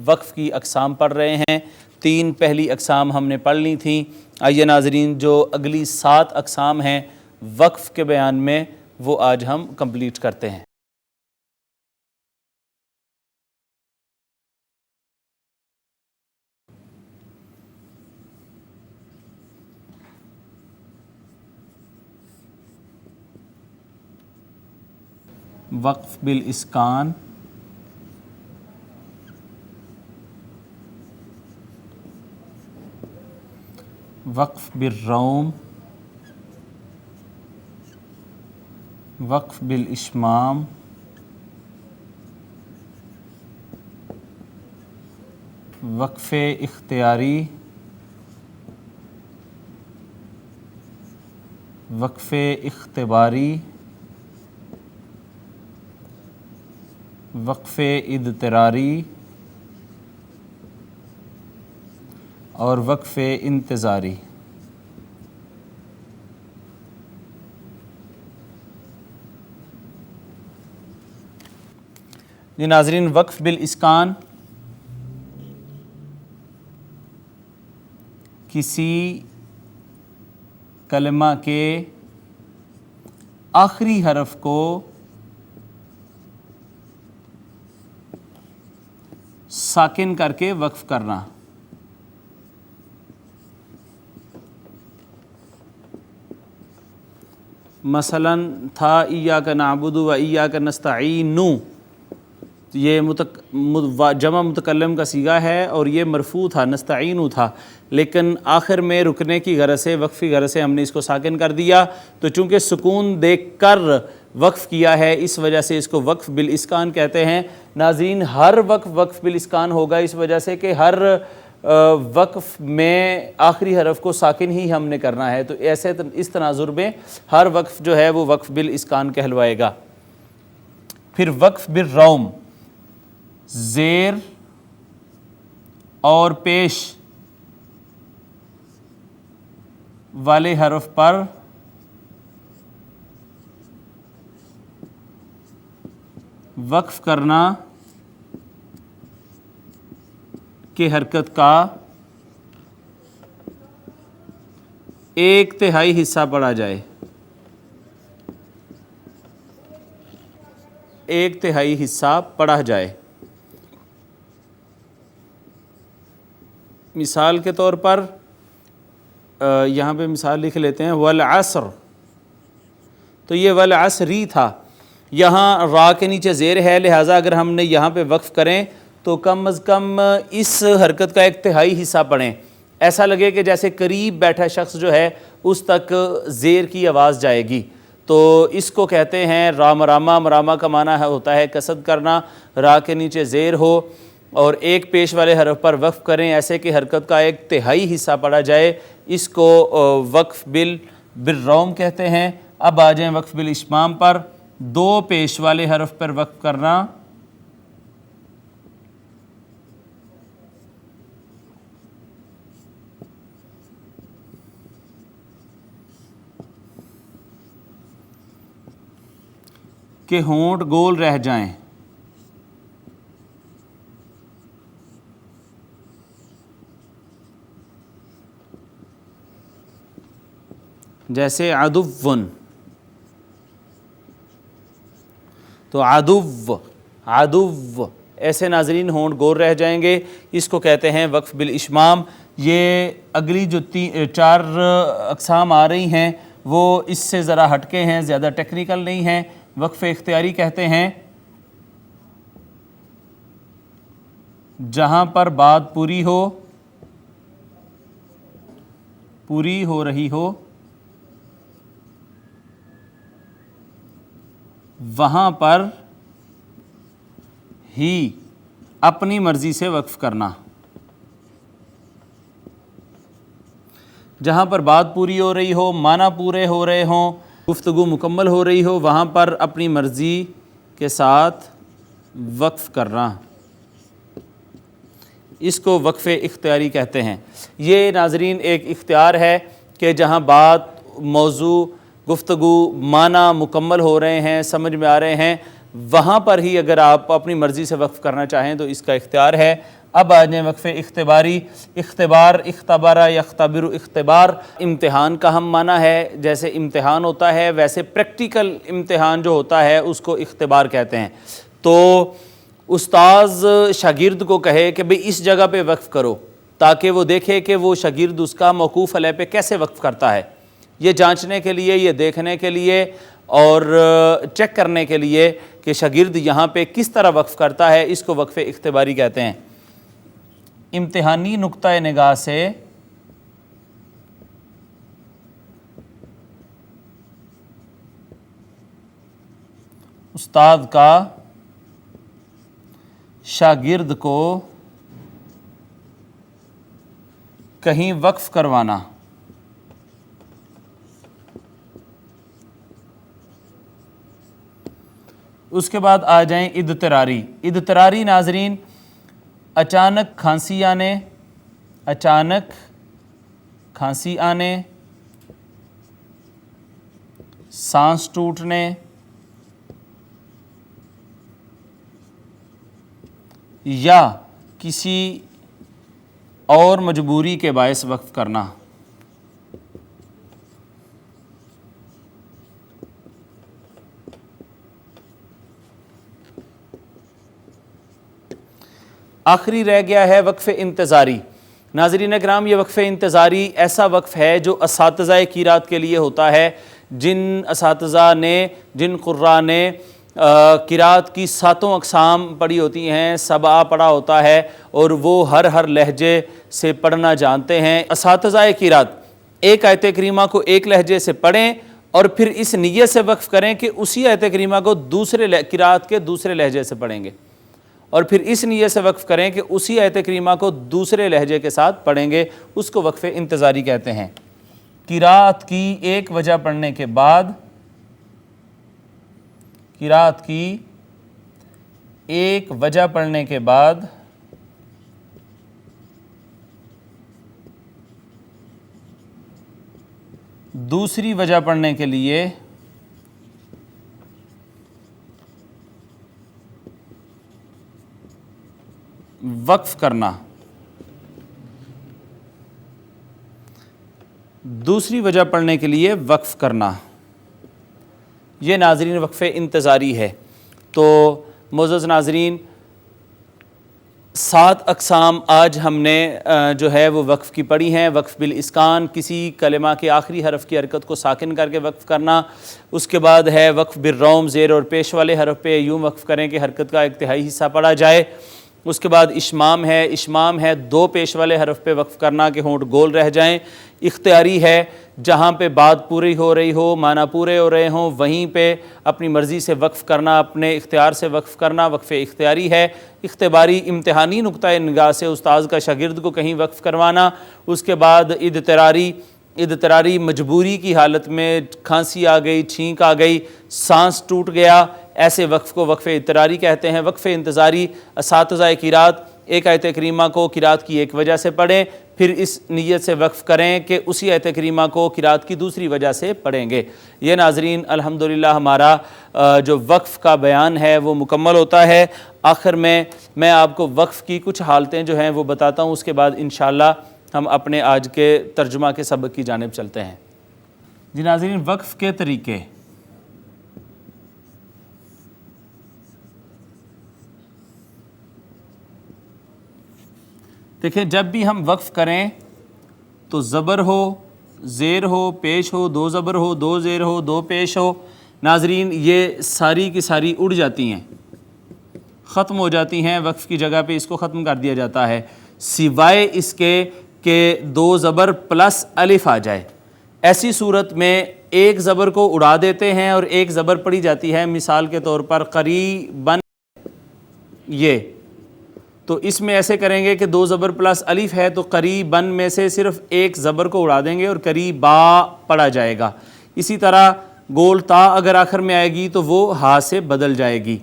وقف کی اقسام پڑھ رہے ہیں۔ 3 پہلی اقسام ہم نے پڑھ لی تھیں۔ آئیے ناظرین، جو اگلی 7 اقسام ہیں وقف کے بیان میں، وہ آج ہم کمپلیٹ کرتے ہیں۔ وقف بالاسکان، وقف بالروم، وقف بالاشمام، وقف اختیاری، وقف اختباری، وقف اضطراری اور وقف انتظاری۔ جی ناظرین، وقف بالاسکان کسی کلمہ کے آخری حرف کو ساکن کر کے وقف کرنا۔ مثلاً تھا ایاک نعبد و ایاک نستعین، یہ جمع متکلم کا صیغہ ہے اور یہ مرفوع تھا، نستعین تھا، لیکن آخر میں رکنے کی غرض سے، وقفی غرض سے ہم نے اس کو ساکن کر دیا۔ تو چونکہ سکون دیکھ کر وقف کیا ہے، اس وجہ سے اس کو وقف بالاسکان کہتے ہیں۔ ناظرین، ہر وقف وقف بالاسکان ہوگا اس وجہ سے کہ ہر وقف میں آخری حرف کو ساکن ہی ہم نے کرنا ہے، تو ایسے اس تناظر میں ہر وقف جو ہے وہ وقف بالاسکان کہلوائے گا۔ پھر وقف بالروم، زیر اور پیش والے حرف پر وقف کرنا کی حرکت کا ایک تہائی حصہ پڑھا جائے، ایک تہائی حصہ پڑھا جائے۔ مثال کے طور پر یہاں پہ مثال لکھ لیتے ہیں والعصر، تو یہ والعصری تھا، یہاں را کے نیچے زیر ہے، لہٰذا اگر ہم نے یہاں پہ وقف کریں تو کم از کم اس حرکت کا ایک تہائی حصہ پڑھیں، ایسا لگے کہ جیسے قریب بیٹھا شخص جو ہے اس تک زیر کی آواز جائے گی، تو اس کو کہتے ہیں را مرامہ۔ مرامہ کا معنی ہوتا ہے قصد کرنا، را کے نیچے زیر ہو اور ایک پیش والے حرف پر وقف کریں ایسے کہ حرکت کا ایک تہائی حصہ پڑھا جائے، اس کو وقف بالروم کہتے ہیں۔ اب آ جائیں وقف بالاشمام پر، دو پیش والے حرف پر وقف کرنا، کہ ہونٹ گول رہ جائیں، جیسے عدوٌ، تو عدو ایسے ناظرین ہونٹ گول رہ جائیں گے، اس کو کہتے ہیں وقف بالاشمام۔ یہ اگلی جو چار اقسام آ رہی ہیں وہ اس سے ذرا ہٹ کے ہیں، زیادہ ٹیکنیکل نہیں ہیں۔ وقف اختیاری کہتے ہیں جہاں پر بات پوری ہو رہی ہو وہاں پر ہی اپنی مرضی سے وقف کرنا، جہاں پر بات پوری ہو رہی ہو، معنی پورے ہو رہے ہوں، گفتگو مکمل ہو رہی ہو، وہاں پر اپنی مرضی کے ساتھ وقف کرنا، اس کو وقف اختیاری کہتے ہیں۔ یہ ناظرین ایک اختیار ہے کہ جہاں بات، موضوع، گفتگو، معنی مکمل ہو رہے ہیں، سمجھ میں آ رہے ہیں، وہاں پر ہی اگر آپ اپنی مرضی سے وقف کرنا چاہیں تو اس کا اختیار ہے۔ اب آ جائیں وقف اختباری۔ اختبار، اختبارہ، یختبر، اختبار، امتحان کا ہم معنی ہے، جیسے امتحان ہوتا ہے ویسے پریکٹیکل امتحان جو ہوتا ہے اس کو اختبار کہتے ہیں۔ تو استاذ شاگرد کو کہے کہ بھئی اس جگہ پہ وقف کرو، تاکہ وہ دیکھے کہ وہ شاگرد اس کا موقوف علیہ پہ کیسے وقف کرتا ہے، یہ جانچنے کے لیے، یہ دیکھنے کے لیے اور چیک کرنے کے لیے کہ شاگرد یہاں پہ کس طرح وقف کرتا ہے، اس کو وقف اختباری کہتے ہیں۔ امتحانی نقطہ نگاہ سے استاد کا شاگرد کو کہیں وقف کروانا، اس کے بعد آ جائیں اضطراری۔ اضطراری ناظرین اچانک کھانسی آنے، سانس ٹوٹنے، یا کسی اور مجبوری کے باعث وقف کرنا۔ آخری رہ گیا ہے وقف انتظاری۔ ناظرین اکرام، یہ وقف انتظاری ایسا وقف ہے جو اساتذہ قرات کے لیے ہوتا ہے، جن اساتذہ نے، جن قراء نے قرات کی 7 اقسام پڑھی ہوتی ہیں، 7 پڑھا ہوتا ہے اور وہ ہر لہجے سے پڑھنا جانتے ہیں۔ اساتذہ قرات ایک آیت کریمہ کو ایک لہجے سے پڑھیں اور پھر اس نیت سے وقف کریں کہ اسی آیت کریمہ کو دوسرے قرات کے دوسرے لہجے سے پڑھیں گے، اور پھر اس نیت سے وقف کریں کہ اسی آیت کریمہ کو دوسرے لہجے کے ساتھ پڑھیں گے، اس کو وقف انتظاری کہتے ہیں۔ قرات کی ایک وجہ پڑھنے کے بعد، قرات کی ایک وجہ پڑھنے کے بعد دوسری وجہ پڑھنے کے لیے وقف کرنا، دوسری وجہ پڑھنے کے لیے وقف کرنا، یہ ناظرین وقف انتظاری ہے۔ تو معزز ناظرین 7 اقسام آج ہم نے جو ہے وہ وقف کی پڑھی ہیں۔ وقف بالاسکان، کسی کلمہ کے آخری حرف کی حرکت کو ساکن کر کے وقف کرنا۔ اس کے بعد ہے وقف بالروم، زیر اور پیش والے حرف پہ یوں وقف کریں کہ حرکت کا ایک تہائی حصہ پڑا جائے۔ اس کے بعد اشمام ہے 2 پیش والے حرف پہ وقف کرنا کہ ہونٹ گول رہ جائیں۔ اختیاری ہے، جہاں پہ بات پوری ہو رہی ہو، معنی پورے ہو رہے ہوں، وہیں پہ اپنی مرضی سے وقف کرنا، اپنے اختیار سے وقف کرنا، وقف اختیاری ہے۔ اختباری، امتحانی نقطۂ نگاہ سے استاذ کا شاگرد کو کہیں وقف کروانا۔ اس کے بعد اضطراری مجبوری کی حالت میں کھانسی آ گئی، چھینک آ گئی، سانس ٹوٹ گیا، ایسے وقف کو وقف اضطراری کہتے ہیں۔ وقف انتظاری، اساتذہ قرات ایک آیت کریمہ کو قرات کی ایک وجہ سے پڑھیں، پھر اس نیت سے وقف کریں کہ اسی آیت کریمہ کو قرات کی دوسری وجہ سے پڑھیں گے۔ یہ ناظرین الحمدللہ ہمارا جو وقف کا بیان ہے وہ مکمل ہوتا ہے۔ آخر میں آپ کو وقف کی کچھ حالتیں جو ہیں وہ بتاتا ہوں، اس کے بعد انشاءاللہ ہم اپنے آج کے ترجمہ کے سبق کی جانب چلتے ہیں۔ جی ناظرین، وقف کے طریقے۔ دیکھیں، جب بھی ہم وقف کریں تو زبر ہو، زیر ہو، پیش ہو، 2 زبر ہو، 2 زیر ہو، 2 پیش ہو، ناظرین یہ ساری کی ساری اڑ جاتی ہیں، ختم ہو جاتی ہیں۔ وقف کی جگہ پہ اس کو ختم کر دیا جاتا ہے، سوائے اس کے کہ 2 زبر پلس الف آ جائے۔ ایسی صورت میں ایک زبر کو اڑا دیتے ہیں اور ایک زبر پڑی جاتی ہے، مثال کے طور پر قریباً، یہ تو اس میں ایسے کریں گے کہ 2 زبر پلس الف ہے تو قریباً میں سے صرف ایک زبر کو اڑا دیں گے اور قریبا پڑھا جائے گا۔ اسی طرح گول تا اگر آخر میں آئے گی تو وہ ہا سے بدل جائے گی۔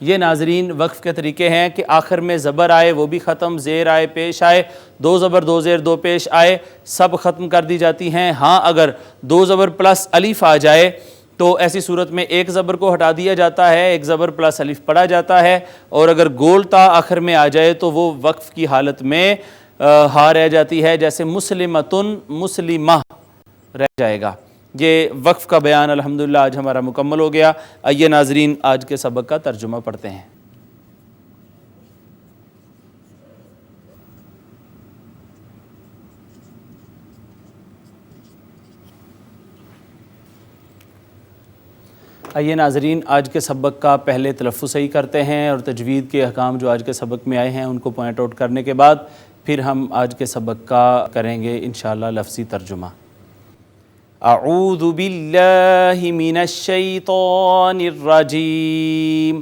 یہ ناظرین وقف کے طریقے ہیں کہ آخر میں زبر آئے وہ بھی ختم، زیر آئے، پیش آئے، 2 زبر 2 زیر 2 پیش آئے، سب ختم کر دی جاتی ہیں۔ ہاں اگر 2 زبر پلس الف آ جائے تو ایسی صورت میں ایک زبر کو ہٹا دیا جاتا ہے، ایک زبر پلس الف پڑھا جاتا ہے، اور اگر گول تا آخر میں آ جائے تو وہ وقف کی حالت میں ہا رہ جاتی ہے، جیسے مسلمتن، مسلمہ رہ جائے گا۔ یہ وقف کا بیان الحمدللہ آج ہمارا مکمل ہو گیا۔ آئیے ناظرین آج کے سبق کا ترجمہ پڑھتے ہیں۔ آئیے ناظرین آج کے سبق کا پہلے تلفظ صحیح کرتے ہیں اور تجوید کے احکام جو آج کے سبق میں آئے ہیں ان کو پوائنٹ آؤٹ کرنے کے بعد پھر ہم آج کے سبق کا کریں گے انشاءاللہ لفظی ترجمہ۔ اعوذ باللہ من الشیطان الرجیم،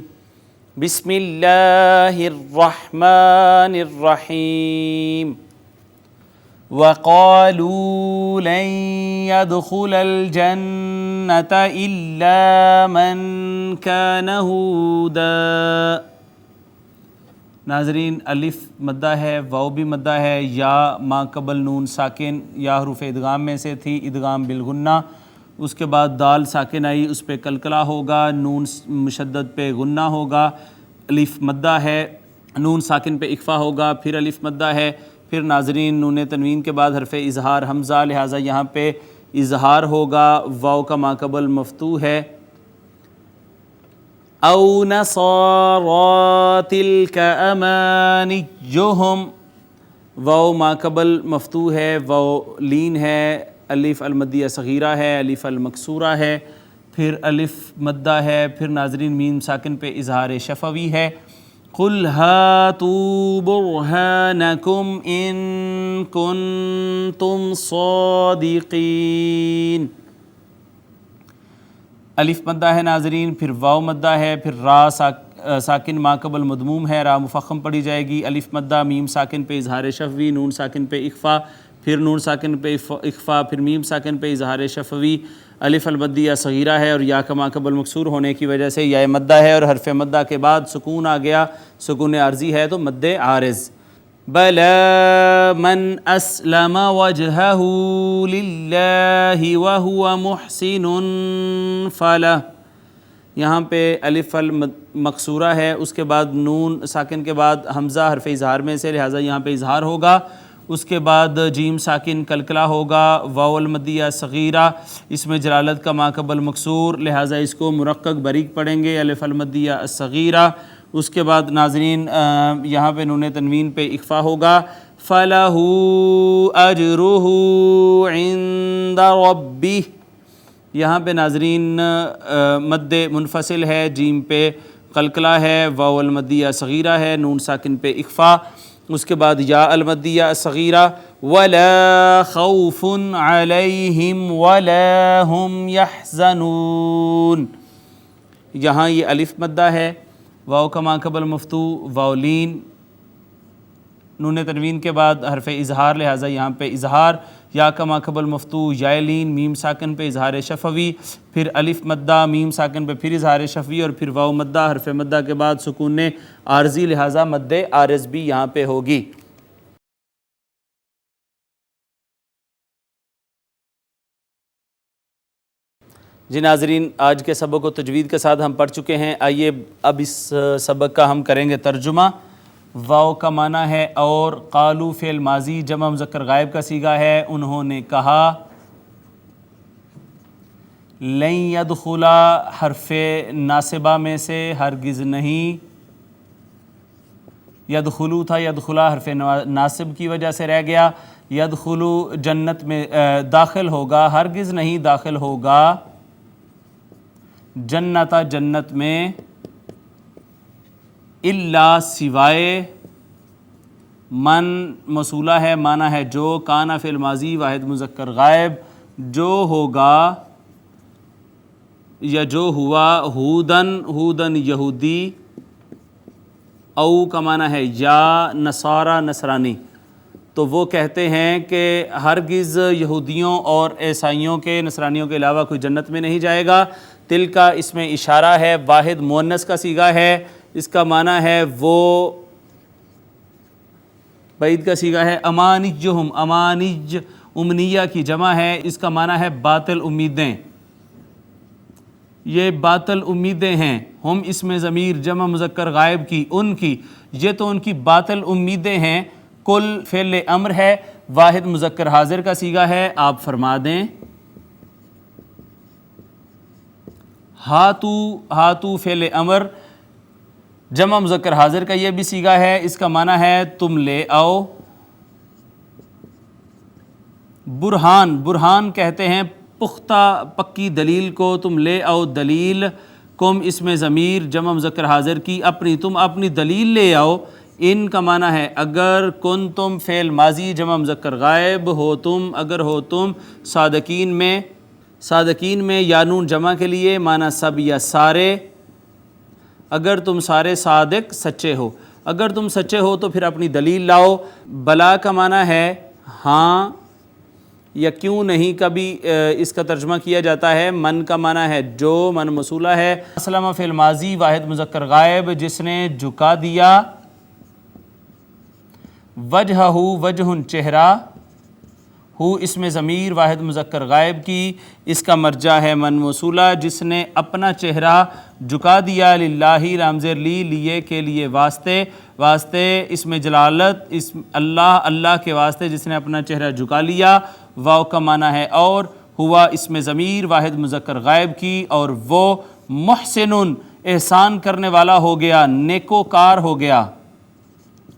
بسم اللہ الرحمن الرحیم۔ وَقَالُوا لَن يَدْخُلَ الْجَنَّةَ إِلَّا مَنْ كَانَ هُودًا۔ ناظرین الف مدہ ہے، واو بھی مدہ ہے، یا ما قبل نون ساکن یا حروف ادغام میں سے تھی، ادغام بالغنہ۔ اس کے بعد دال ساکن آئی، اس پہ قلقلہ ہوگا، نون مشدد پہ غنہ ہوگا، الف مدہ ہے، نون ساکن پہ اخفا ہوگا، پھر الف مدہ ہے، پھر ناظرین نون تنوین کے بعد حرف اظہار حمزہ، لہٰذا یہاں پہ اظہار ہوگا، واو کا ما قبل مفتوح ہے۔ او نصارا تلک امانیہم، واو ما قبل مفتوح ہے، واو لین ہے، الف المدیہ صغیرہ ہے، الف المکسورہ ہے، پھر الف مدہ ہے، پھر ناظرین میم ساکن پہ اظہار شفوی ہے۔ قل ہاتوا برہانکم ان کنتم صادقین۔ الف مدہ ہے ناظرین، پھر واو مدہ ہے، پھر را ساکن ما قبل مضموم ہے، را مفخم پڑھی جائے گی، الف مدہ، میم ساکن پہ اظہار شفوی، نون ساکن پہ اخفا، پھر نون ساکن پہ اخفا، پھر میم ساکن پہ اظہار شفوی، الف المدیہ صغیرہ ہے اور یا کا ما قبل مکسور ہونے کی وجہ سے یا مدہ ہے، اور حرف مدہ کے بعد سکون آ گیا، سکون عارضی ہے تو مد عارض۔ بلا من اسلم وجہہ للہ وہو محسن فلہ، یہاں پہ الف المکسورہ ہے، اس کے بعد نون ساکن کے بعد حمزہ حرف اظہار میں سے، لہٰذا یہاں پہ اظہار ہوگا۔ اس کے بعد جیم ساکن کلکلا ہوگا، واو المدیہ صغیرہ، اس میں جلالت کا ما قبل مکسور، لہٰذا اس کو مرقق بریک پڑھیں گے، الف المدیہ الصغیرہ۔ اس کے بعد ناظرین یہاں پہ نون تنوین پہ اخفا ہوگا، فَلَهُ أَجْرُهُ عِنْدَ رَبِّهِ۔ یہاں پہ ناظرین مد منفصل ہے، جیم پہ قلقلہ ہے، واو المدیہ صغیرہ ہے، نون ساکن پہ اخفا، اس کے بعد یا المدیہ صغیرہ، وَلَا خَوْفٌ عَلَيْهِمْ وَلَا هُمْ يَحْزَنُونَ۔ یہاں یہ الف مدہ ہے، واو کا ما قبل مفتو، واو لین، نون تنوین کے بعد حرف اظہار، لہٰذا یہاں پہ اظہار، یا کا ما قبل مفتو، یا لین، میم ساکن پہ اظہار شفوی، پھر الف مدہ، میم ساکن پہ پھر اظہار شفوی، اور پھر واو مدہ، حرف مدہ کے بعد سکون عارضی، لہٰذا مد عارض بھی یہاں پہ ہوگی۔ جی ناظرین، آج کے سبق کو تجوید کے ساتھ ہم پڑھ چکے ہیں، آئیے اب اس سبق کا ہم کریں گے ترجمہ۔ واو کا معنی ہے اور، قالو فعل ماضی جمع مذکر غائب کا صیغہ ہے، انہوں نے کہا، لن یدخلا حرف ناصبہ میں سے ہرگز نہیں، یدخلو تھا، یدخلا حرف ناصب کی وجہ سے رہ گیا، یدخلو جنت میں داخل ہوگا، ہرگز نہیں داخل ہوگا، جنتا جنت میں، الا سوائے، من موصولہ ہے، معنی ہے جو، کانا فعل ماضی واحد مذکر غائب، جو ہوگا یا جو ہوا، ہودن، ہودن یہودی، او کا معنی ہے یا، نصارہ نصرانی، تو وہ کہتے ہیں کہ ہرگز یہودیوں اور عیسائیوں کے، نصرانیوں کے علاوہ کوئی جنت میں نہیں جائے گا۔ تل کا اس میں اشارہ ہے، واحد مؤنث کا صیغہ ہے، اس کا معنی ہے وہ، بعید کا صیغہ ہے، امانجہم، امانج امنیہ کی جمع ہے، اس کا معنی ہے باطل امیدیں، یہ باطل امیدیں ہیں، ہم اس میں ضمیر جمع مذکر غائب کی، ان کی، یہ تو ان کی باطل امیدیں ہیں، کل فعل امر ہے، واحد مذکر حاضر کا صیغہ ہے، آپ فرما دیں، ہاتو، ہاتو فعل امر جمع مذکر حاضر کا یہ بھی صیغہ ہے، اس کا معنی ہے تم لے آؤ، برہان، برہان کہتے ہیں پختہ پکی دلیل کو، تم لے آؤ دلیل، کم اس میں ضمیر جمع مذکر حاضر کی، اپنی، تم اپنی دلیل لے آؤ، ان کا معنی ہے اگر، کن تم فعل ماضی جمع مذکر غائب، ہو تم، اگر ہو تم، صادقین میں، صادقین میں یا نون جمع کے لیے، معنی سب یا سارے، اگر تم سارے صادق سچے ہو، اگر تم سچے ہو تو پھر اپنی دلیل لاؤ۔ بلا کا معنی ہے ہاں یا کیوں نہیں، کبھی اس کا ترجمہ کیا جاتا ہے، من کا معنی ہے جو، من موصولہ ہے، اسلم فعل ماضی واحد مذکر غائب، جس نے جھکا دیا، وجہہ، وجہ چہرہ، ہو اس میں ضمیر واحد مذکر غائب کی، اس کا مرجع ہے من موصولہ، جس نے اپنا چہرہ جھکا دیا، للہ لام زیر لی، لیے کے لیے، واسطے، واسطے اس میں جلالت، اس اللہ، اللہ کے واسطے جس نے اپنا چہرہ جھکا لیا، واو کا معنی ہے اور، ہوا اس میں ضمیر واحد مذکر غائب کی، اور وہ محسن احسان کرنے والا ہو گیا، نیکوکار ہو گیا،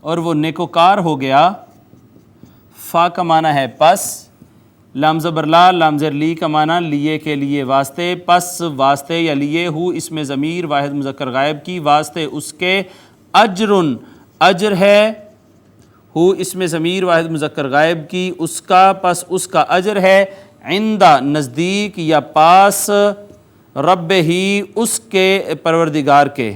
اور وہ نیکوکار ہو گیا۔ فا کا معنی ہے پس، لام زبر لا، لام زر لی کا معنی لیے کے لیے، واسطے، پس واسطے یا لیے، ہو اس میں ضمیر واحد مذکر غائب کی، واسطے اس کے، اجرن اجر ہے، ہو اس میں ضمیر واحد مذکر غائب کی، اس کا، پس اس کا اجر ہے، عندہ نزدیک یا پاس، رب ہی اس کے پروردگار کے،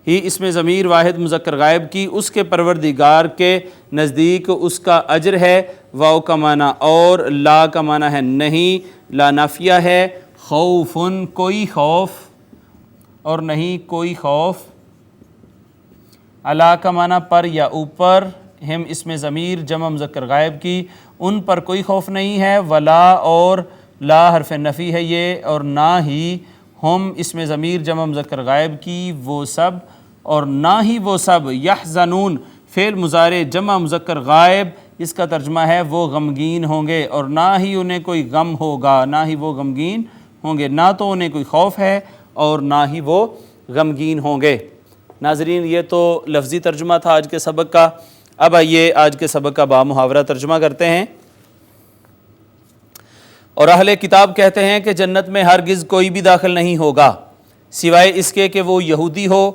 ہی اس میں ضمیر واحد مذکر غائب کی، اس کے پروردگار کے نزدیک اس کا اجر ہے، واو کا معنی اور، لا کا معنی ہے نہیں، لا نافیہ ہے، خوفن کوئی خوف، اور نہیں کوئی خوف، علا کا معنی پر یا اوپر، ہم اس میں ضمیر جمع مذکر غائب کی، ان پر کوئی خوف نہیں ہے، ولا اور، لا حرف نفی ہے یہ، اور نہ ہی، ہم اس میں ضمیر جمع مذکر غائب کی، وہ سب، اور نہ ہی وہ سب، یحزنون فعل مضارع جمع مذکر غائب، اس کا ترجمہ ہے وہ غمگین ہوں گے، اور نہ ہی انہیں کوئی غم ہوگا، نہ ہی وہ غمگین ہوں گے، نہ تو انہیں کوئی خوف ہے اور نہ ہی وہ غمگین ہوں گے۔ ناظرین، یہ تو لفظی ترجمہ تھا آج کے سبق کا۔ اب آئیے آج کے سبق کا بامحاورہ ترجمہ کرتے ہیں۔ اور اہل کتاب کہتے ہیں کہ جنت میں ہرگز کوئی بھی داخل نہیں ہوگا سوائے اس کے کہ وہ یہودی ہو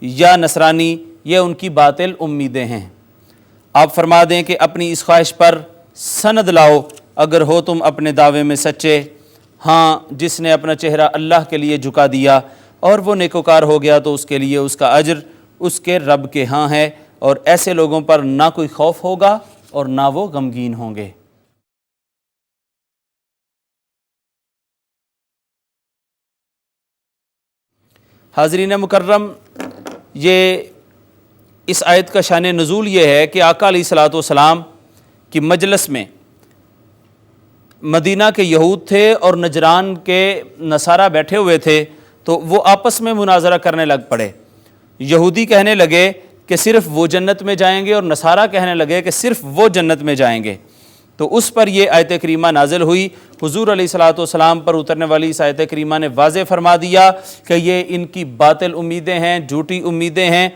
یا نصرانی، یہ ان کی باطل امیدیں ہیں۔ آپ فرما دیں کہ اپنی اس خواہش پر سند لاؤ اگر ہو تم اپنے دعوے میں سچے۔ ہاں، جس نے اپنا چہرہ اللہ کے لیے جھکا دیا اور وہ نیکوکار ہو گیا تو اس کے لیے اس کا اجر اس کے رب کے ہاں ہے، اور ایسے لوگوں پر نہ کوئی خوف ہوگا اور نہ وہ غمگین ہوں گے۔ حاضرین مکرم، یہ اس آیت کا شان نزول یہ ہے کہ آقا علیہ الصلوۃ والسلام کی مجلس میں مدینہ کے یہود تھے اور نجران کے نصارہ بیٹھے ہوئے تھے، تو وہ آپس میں مناظرہ کرنے لگ پڑے۔ یہودی کہنے لگے کہ صرف وہ جنت میں جائیں گے، اور نصارہ کہنے لگے کہ صرف وہ جنت میں جائیں گے۔ تو اس پر یہ آیت کریمہ نازل ہوئی۔ حضور علیہ الصلوۃ والسلام پر اترنے والی اس آیت کریمہ نے واضح فرما دیا کہ یہ ان کی باطل امیدیں ہیں، جھوٹی امیدیں ہیں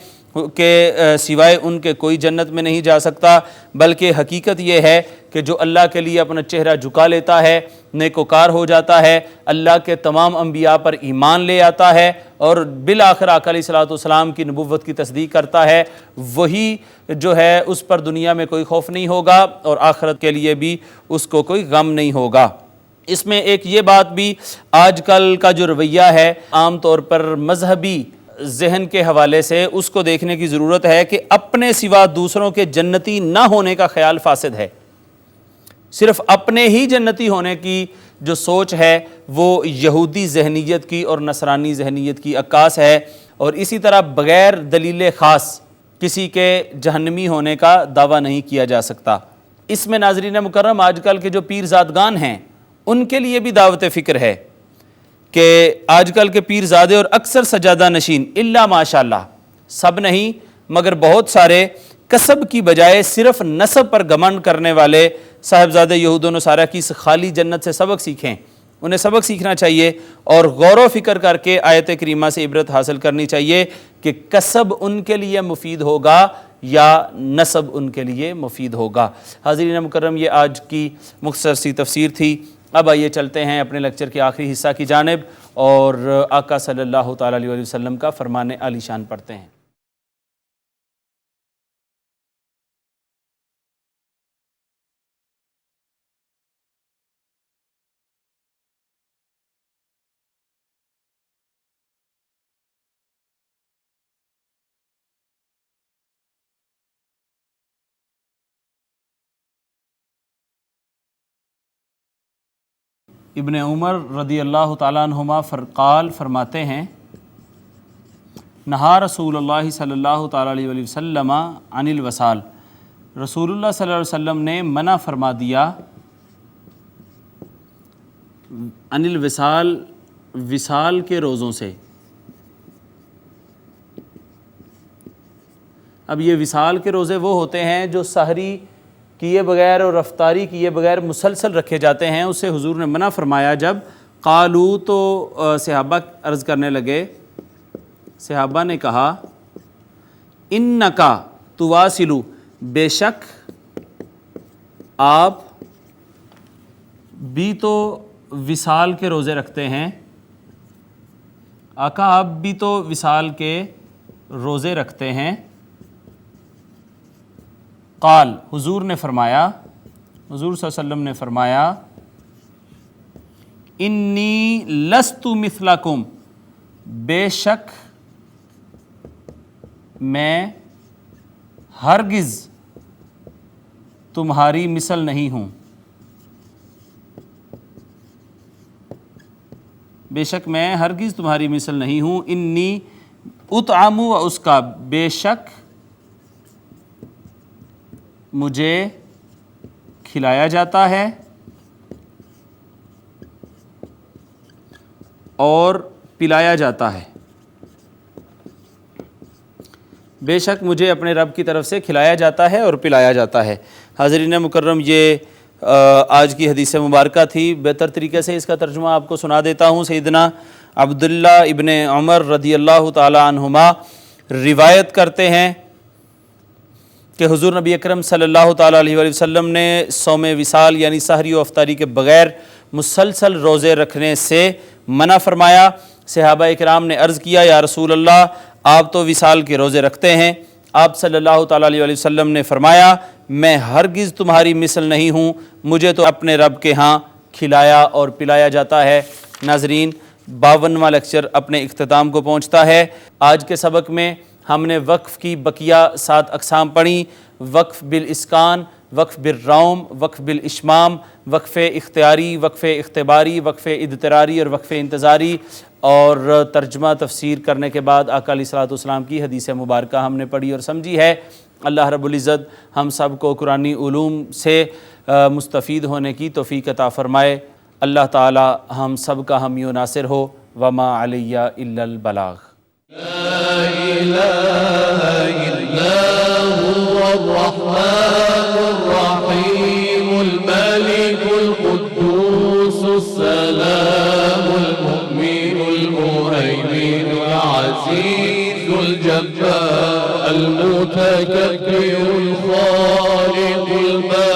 کہ سوائے ان کے کوئی جنت میں نہیں جا سکتا، بلکہ حقیقت یہ ہے کہ جو اللہ کے لیے اپنا چہرہ جھکا لیتا ہے، نیکوکار ہو جاتا ہے، اللہ کے تمام انبیاء پر ایمان لے آتا ہے اور بالآخر آقا علیہ الصلوۃ والسلام کی نبوت کی تصدیق کرتا ہے، وہی جو ہے اس پر دنیا میں کوئی خوف نہیں ہوگا اور آخرت کے لیے بھی اس کو کوئی غم نہیں ہوگا۔ اس میں ایک یہ بات بھی آج کل کا جو رویہ ہے عام طور پر مذہبی ذہن کے حوالے سے، اس کو دیکھنے کی ضرورت ہے کہ اپنے سوا دوسروں کے جنتی نہ ہونے کا خیال فاسد ہے۔ صرف اپنے ہی جنتی ہونے کی جو سوچ ہے وہ یہودی ذہنیت کی اور نصرانی ذہنیت کی عکاس ہے، اور اسی طرح بغیر دلیل خاص کسی کے جہنمی ہونے کا دعویٰ نہیں کیا جا سکتا۔ اس میں ناظرین مکرم آج کل کے جو پیرزادگان ہیں ان کے لیے بھی دعوت فکر ہے کہ آج کل کے پیرزادے اور اکثر سجادہ نشین الا ماشاءاللہ، سب نہیں مگر بہت سارے، کسب کی بجائے صرف نسب پر گھمنڈ کرنے والے صاحبزادے یہود و نصارہ کی اس خالی جنت سے سبق سیکھیں۔ انہیں سبق سیکھنا چاہیے اور غور و فکر کر کے آیت کریمہ سے عبرت حاصل کرنی چاہیے کہ کسب ان کے لیے مفید ہوگا یا نسب ان کے لیے مفید ہوگا۔ حاضرین مکرم، یہ آج کی مختصر سی تفسیر تھی۔ اب آئیے چلتے ہیں اپنے لیکچر کے آخری حصہ کی جانب اور آقا صلی اللہ تعالیٰ علیہ وسلم کا فرمان عالی شان پڑھتے ہیں۔ ابن عمر رضی اللہ تعالیٰ عنہما قال فرماتے ہیں، نہا رسول اللہ صلی اللہ تعالیٰ علیہ وسلم عن الوصال، رسول اللہ صلی اللہ علیہ وسلم نے منع فرما دیا عن الوصال، وصال کے روزوں سے۔ اب یہ وصال کے روزے وہ ہوتے ہیں جو سحری کیے بغیر اور افطاری کیے بغیر مسلسل رکھے جاتے ہیں، اسے حضور نے منع فرمایا۔ جب قالو تو صحابہ عرض کرنے لگے، صحابہ نے کہا انکا تواصلو، بے شک آپ بھی تو وصال کے روزے رکھتے ہیں، آقا آپ بھی تو وصال کے روزے رکھتے ہیں۔ قال، حضور نے فرمایا، حضور صلی اللہ علیہ وسلم نے فرمایا، انی لست مثلکم، بے شک میں ہرگز تمہاری مثل نہیں ہوں، بے شک میں ہرگز تمہاری مثل نہیں ہوں۔ انی اطعم، اس کا بے شک مجھے کھلایا جاتا ہے اور پلایا جاتا ہے۔ بے شک مجھے اپنے رب کی طرف سے کھلایا جاتا ہے اور پلایا جاتا ہے۔ حاضرین مکرم، یہ آج کی حدیث مبارکہ تھی۔ بہتر طریقے سے اس کا ترجمہ آپ کو سنا دیتا ہوں۔ سیدنا عبداللہ ابن عمر رضی اللہ تعالی عنہما روایت کرتے ہیں کہ حضور نبی اکرم صلی اللہ تعالی علیہ وآلہ وسلم نے صوم وصال یعنی سحری و افطاری کے بغیر مسلسل روزے رکھنے سے منع فرمایا۔ صحابہ اکرام نے عرض کیا، یا رسول اللہ، آپ تو وصال کے روزے رکھتے ہیں۔ آپ صلی اللہ تعالی علیہ وآلہ وسلم نے فرمایا، میں ہرگز تمہاری مثل نہیں ہوں، مجھے تو اپنے رب کے ہاں کھلایا اور پلایا جاتا ہے۔ ناظرین، 52واں لیکچر اپنے اختتام کو پہنچتا ہے۔ آج کے سبق میں ہم نے وقف کی بقیہ 7 اقسام پڑھی: وقف بالاسکان، وقف بالروم، وقف بالاشمام، وقف اختیاری، وقف اختباری، وقف اضطراری اور وقف انتظاری، اور ترجمہ تفسیر کرنے کے بعد آقا علیہ الصلوۃ والسلام کی حدیث مبارکہ ہم نے پڑھی اور سمجھی ہے۔ اللہ رب العزت ہم سب کو قرآنی علوم سے مستفید ہونے کی توفیق عطا فرمائے۔ اللہ تعالی ہم سب کا حامی و ناصر ہو۔ وما علیہ الا البلاغ۔ لا إله إلا هو الرحمن الرحيم الملك القدوس السلام المؤمن المهيمن العزيز الجبار المتكبر الخالق البارئ